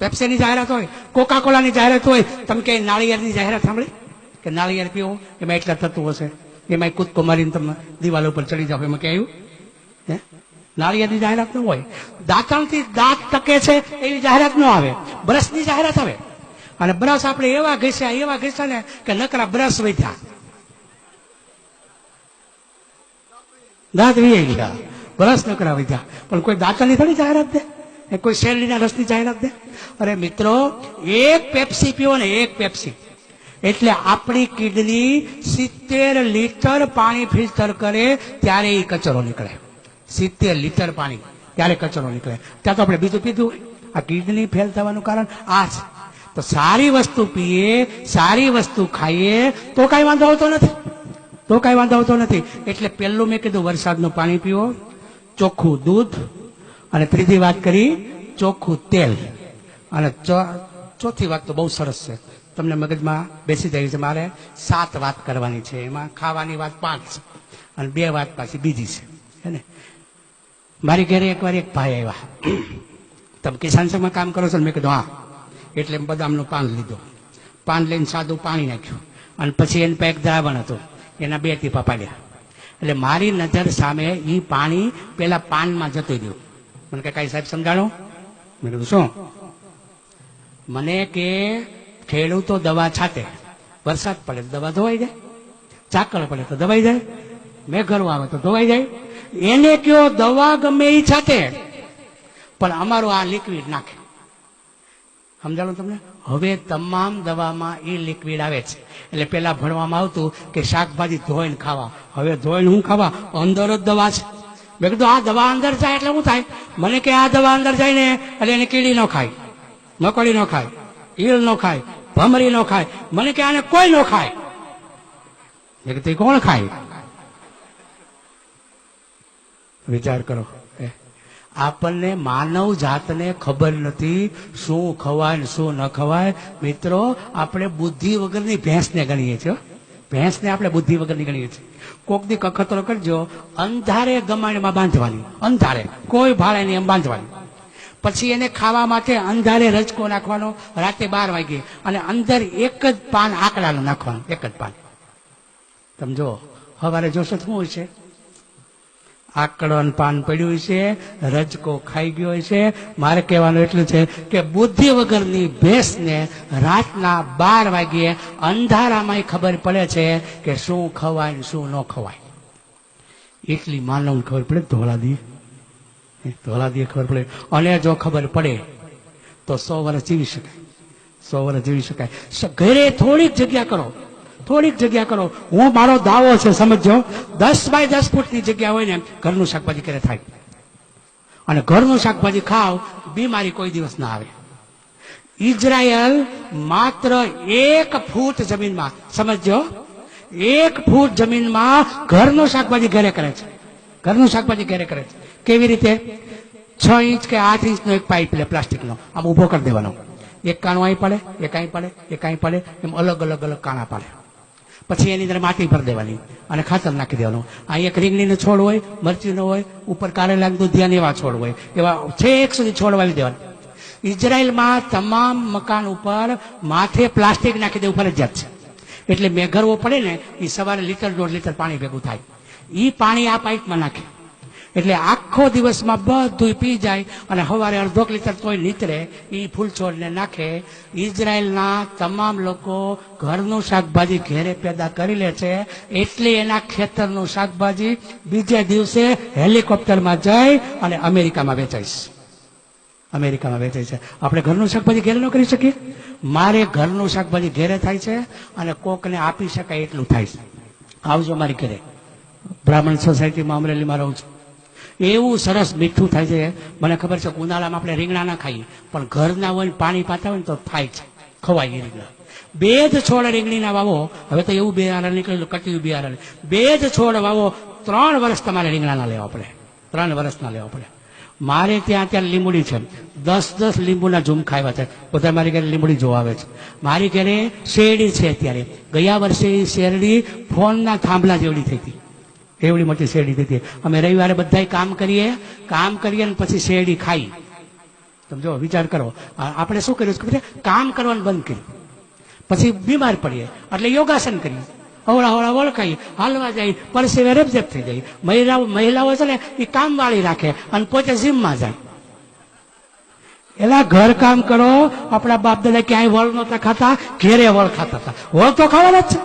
પેપ્સીની જાહેરાત હોય, કોકા કોલાની જાહેરાત હોય, તમે કે નાળિયેરની જાહેરાત સાંભળી કે નાળિયેર પીવો એમાં એટલા તત્વો હશે, એમાં કૂદકો મારીને તમે દિવાલ ઉપર ચડી જાવ, એમાં કે આવ્યું હે? નાળિયેરની જાહેરાત ન હોય. દાંતણથી દાંત ટકે છે એવી જાહેરાત ન આવે, બ્રશની જાહેરાત આવે. અને બ્રશ આપણે એવા ઘસ્યા ને કે નકરા બ્રશ વધ્યા, દાંત વી ગયા, બ્રશ નકરા વધ્યા. પણ કોઈ દાંતણની થોડી જાહેરાત દે, કોઈ શેરડીના રસની જાહેરાત દે? અરે મિત્રો, એક પેપ્સી પીવો ને, એક પેપ્સી એટલે આપણી કિડની 70 લીટર પાણી ફિલ્ટર કરે ત્યારે એ કચરો નીકળે. 70 લીટર પાણી ત્યારે કચરો નીકળે. ત્યાં તો આપણે બીજું પીધું હોય. આ કિડની ફેલ થવાનું કારણ આ છે. તો સારી વસ્તુ પીએ, સારી વસ્તુ ખાઈએ તો કઈ વાંધો આવતો નથી. એટલે પહેલું મેં કીધું વરસાદનું પાણી પીવો, ચોખ્ખું દૂધ, અને ત્રીજી વાત કરી ચોખ્ખું તેલ. અને ચોથી વાત તો બહુ સરસ છે, તમને મગજમાં બેસી જાય છે. મારે 7 વાત કરવાની છે, એમાં ખાવાની વાત 5 અને 2 વાત પાછી બીજી છે, હે ને? મારી ઘરે એકવાર એક ભાઈ આવ્યા, તમે કિસાન સંઘમાં કામ કરો છો ને? મેં કીધું હા. એટલે બદામનું પાન લીધું, પાન લઈને સાદું પાણી નાખ્યું, અને પછી એની પાસે એક દ્રાવણ હતું, એના 2 ટીપા પાડ્યા. એટલે મારી નજર સામે એ પાણી પેલા પાનમાં જતું રહ્યું. મને કે કાંઈ સાહેબ સમજાણો? મેં કીધું શું? મને કે ખેડૂતો દવા છાંટે, વરસાદ પડે તો દવા ધોવાઈ જાય, ઝાકળ પડે તો દવાઈ જાય, મેઘરો આવે તો ધોવાઈ જાય. એને કયો દવા ગમે એ છાંટે, પણ અમારું આ લિક્વિડ નાખે. સમજાણું તમને? હવે તમામ દવામાં એ લિક્વિડ આવે છે. એટલે પેલા ભણવામાં આવતું કે શાકભાજી ધોઈને ખાવા, હવે ધોઈને હું ખાવા? અંદર જ દવા છે. મેં કીધું આ દવા અંદર જાય એટલે શું થાય? મને કે આ દવા અંદર જાય ને એટલે એને કીડી ન ખાય, મકોડી ન ખાય, ઈળ ન ખાય, ભમરી ન ખાય. મને કે આને કોઈ ન ખાય. મેં કીધું કોણ ખાય? વિચાર કરો. આપણને માનવ જાતને ખબર નથી શું ખવાય ને શું ન ખવાય. મિત્રો, આપણે બુદ્ધિ વગરની ભેંસને ગણીએ છીએ. ભેંસને આપણે બુદ્ધિ વગરની ગણીએ છીએ. કોક દી કખતરો કરજો, અંધારે ગમાણીમાં બાંધવાની, અંધારે કોઈ ભાડે નહીં એમ બાંધવાની. પછી એને ખાવા માટે અંધારે રજકો નાખવાનો રાતે 12 વાગે, અને અંદર એક જ પાન આકડાનું નાખવાનું, એક જ પાન. તમે જો સવારે જોશો શું હોય છે? આકડન પાન પડ્યું છે, રજકો ખાઈ ગયો છે. મારે કહેવાનું એટલું છે કે બુદ્ધિ વગરની ભેંસને રાતના 12 વાગ્યે અંધારામાં ખબર પડે છે કે શું ખવાય ને શું ન ખવાય. એટલી માનવને ખબર પડે ધોળા દીએ ખબર પડે. અને જો ખબર પડે તો 100 વર્ષ જીવી શકાય, 100 વર્ષ જીવી શકાય. ઘરે થોડીક જગ્યા કરો. હું મારો દાવો છે, સમજો, 10 બાય 10 ફૂટની જગ્યા હોય ને, ઘરનું શાકભાજી ક્યારે થાય. અને ઘરનું શાકભાજી ખાવ, બીમારી કોઈ દિવસ ના આવે. ઇઝરાયલ માત્ર 1 ફૂટ જમીનમાં, સમજો, 1 ફૂટ જમીનમાં ઘરનું શાકભાજી ઘરે કરે છે. ઘરનું શાકભાજી ઘરે કરે છે. કેવી રીતે? 6 ઇંચ કે 8 ઇંચનો એક પાઇપ લે, પ્લાસ્ટિકનો, આમ ઉભો કરી દેવાનો. એક કાણું અહીં પડે, એક અહીં પડે, એક અહીં પડે, એમ અલગ કાણા પડે. પછી એની અંદર માટી ભરી દેવાની અને ખાતર નાખી દેવાનું. અહીં એક રીંગણીનો છોડ હોય, મરચીનો હોય, ઉપર કારેલા દુધિયાના એવા છોડ હોય, એવા છેક સુધી છોડ વાવી દેવાના. ઇઝરાયલમાં તમામ મકાન ઉપર માથે પ્લાસ્ટિક નાખી દેવું ફરજિયાત છે. એટલે મેઘરવો પડે ને, એ સવારે 1-1.5 લીટર પાણી ભેગું થાય. એ પાણી આ પાઇપમાં નાખે એટલે આખો દિવસમાં બધું પી જાય, અને સવારે 1/2 લીટર તોય નીતરે. એ ફૂલ છોડને નાખે. ઇઝરાયલના તમામ લોકો ઘરનું શાકભાજી ઘેરે પેદા કરી લે છે, એટલે એના ખેતરનું શાકભાજી બીજે દિવસે હેલિકોપ્ટરમાં જઈ અને અમેરિકામાં વેચાય છે. આપણે ઘરનું શાકભાજી ઘેરે ન કરી શકીએ? મારે ઘરનું શાકભાજી ઘેરે થાય છે, અને કોકને આપી શકાય એટલું થાય છે. આવજો મારી ઘરે, બ્રાહ્મણ સોસાયટીમાં અમરેલીમાં રહું છું. એવું સરસ મીઠું થાય છે. મને ખબર છે ઉનાળામાં આપણે રીંગણા ના ખાઈએ, પણ ઘરના હોય પાણી પાતા હોય ને તો થાય છે, ખવાય એ રીંગણા. 2 જ છોડ રીંગણીના વાવો. હવે તો એવું બિયારણ નીકળેલું, કટિયું બિયારણ. 2 જ છોડ વાવો, 3 વર્ષ તમારે રીંગણા ના લેવા પડે, 3 વર્ષ ના લેવા પડે. મારે ત્યાં અત્યારે લીંબુડી છે, 10 લીંબુના ઝુમખા આવ્યા છે. બધા મારી ઘરે લીંબુડી જોવા આવે છે. મારી ઘરે શેરડી છે. અત્યારે ગયા વર્ષે શેરડી ફોનના થાંભલા જેવડી થઈ હતી, એવડી મોટી શેરડી હતી. અમે રવિવારે બધા કામ કરીએ ને પછી શેરડી ખાઈ. તમે જો વિચાર કરો, આપણે શું કર્યું ખબર છે? કામ કરવાનું બંધ કર્યું, પછી બીમાર પડીએ એટલે યોગાસન કરીએ, હવળા હવળા વળખાઈ હાલવા જાય, પરસેવે રેપઝેપ થઈ જાય. મહિલાઓ છે ને એ કામ વાળી રાખે અને પોતે જીમમાં જાય. એલા ઘર કામ કરો. આપણા બાપ દાદા ક્યાંય વળ નહોતા ખાતા, ઘેરે વળ ખાતા હતા. વળ તો ખાવાના જ છે.